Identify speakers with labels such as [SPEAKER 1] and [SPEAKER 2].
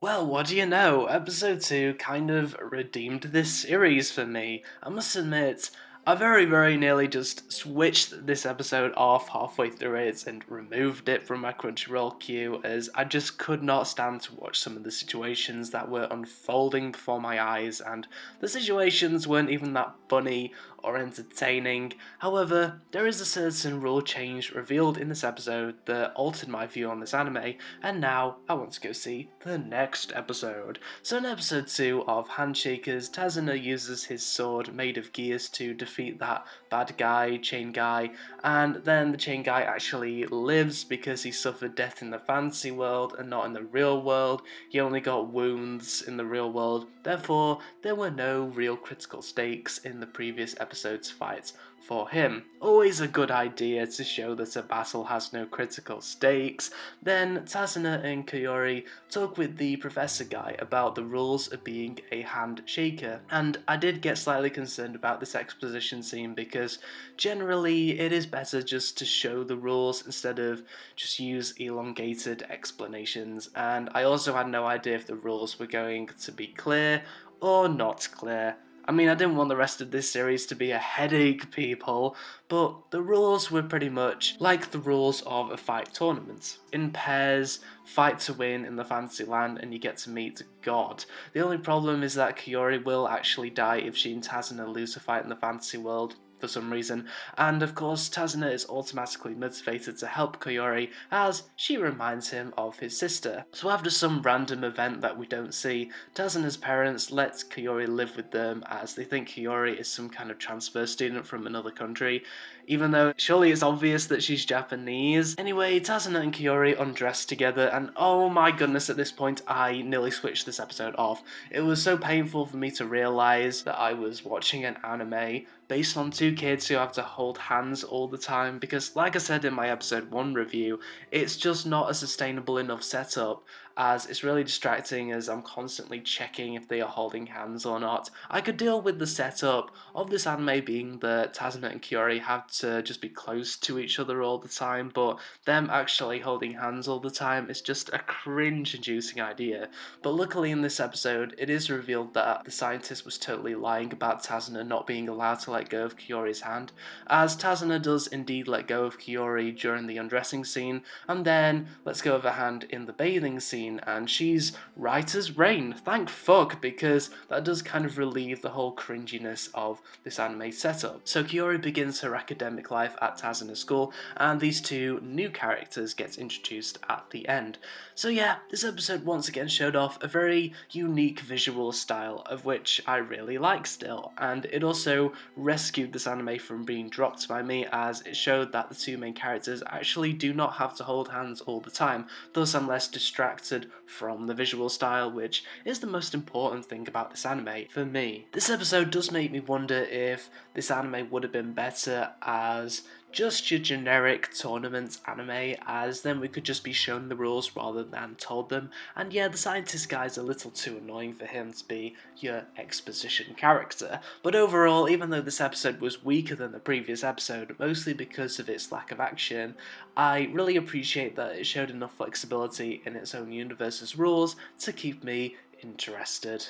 [SPEAKER 1] Well, what do you know? Episode 2 kind of redeemed this series for me. I must admit, I very nearly just switched this episode off halfway through it and removed it from my Crunchyroll queue as I just could not stand to watch some of the situations that were unfolding before my eyes, and the situations weren't even that funny or entertaining. However, there is a certain rule change revealed in this episode that altered my view on this anime, and now I want to go see the next episode. So in episode 2 of Handshakers, Tazuna uses his sword made of gears to defeat that bad guy, Chain Guy, and then the Chain Guy actually lives because he suffered death in the fantasy world and not in the real world. He only got wounds in the real world, therefore there were no real critical stakes in the previous episode's fights for him. Always a good idea to show that a battle has no critical stakes. Then Tazuna and Kayori talk with the professor guy about the rules of being a handshaker, and I did get slightly concerned about this exposition scene because generally it is better just to show the rules instead of just use elongated explanations, and I also had no idea if the rules were going to be clear or not clear. I mean, I didn't want the rest of this series to be a headache, people, but the rules were pretty much like the rules of a fight tournament. In pairs, fight to win in the fantasy land, and you get to meet God. The only problem is that Kayori will actually die if she and Tazuna lose a fight in the fantasy world for some reason, and of course Tazuna is automatically motivated to help Kayori as she reminds him of his sister. So after some random event that we don't see, Tazuna's parents let Kayori live with them as they think Kayori is some kind of transfer student from another country, even though surely it's obvious that she's Japanese. Anyway, Tazuna and Kayori undress together, and oh my goodness, at this point I nearly switched this episode off. It was so painful for me to realise that I was watching an anime based on two kids who have to hold hands all the time, because like I said in my episode 1 review, it's just not a sustainable enough setup, as it's really distracting as I'm constantly checking if they are holding hands or not. I could deal with the setup of this anime being that Tazuna and Kayori have to just be close to each other all the time, but them actually holding hands all the time is just a cringe-inducing idea. But luckily in this episode, it is revealed that the scientist was totally lying about Tazuna not being allowed to let go of Kiyori's hand, as Tazuna does indeed let go of Kayori during the undressing scene, and then lets go of her hand in the bathing scene, and she's right as rain, thank fuck, because that does kind of relieve the whole cringiness of this anime setup. So Kayori begins her academic life at Tazuna's school, and these two new characters get introduced at the end. So yeah, this episode once again showed off a very unique visual style, of which I really like still, and it also rescued this anime from being dropped by me, as it showed that the two main characters actually do not have to hold hands all the time, thus I'm less distracted from the visual style, which is the most important thing about this anime for me. This episode does make me wonder if this anime would have been better as just your generic tournament anime, as then we could just be shown the rules rather than told them, and yeah, the scientist guy's a little too annoying for him to be your exposition character. But overall, even though this episode was weaker than the previous episode, mostly because of its lack of action, I really appreciate that it showed enough flexibility in its own universe's rules to keep me interested.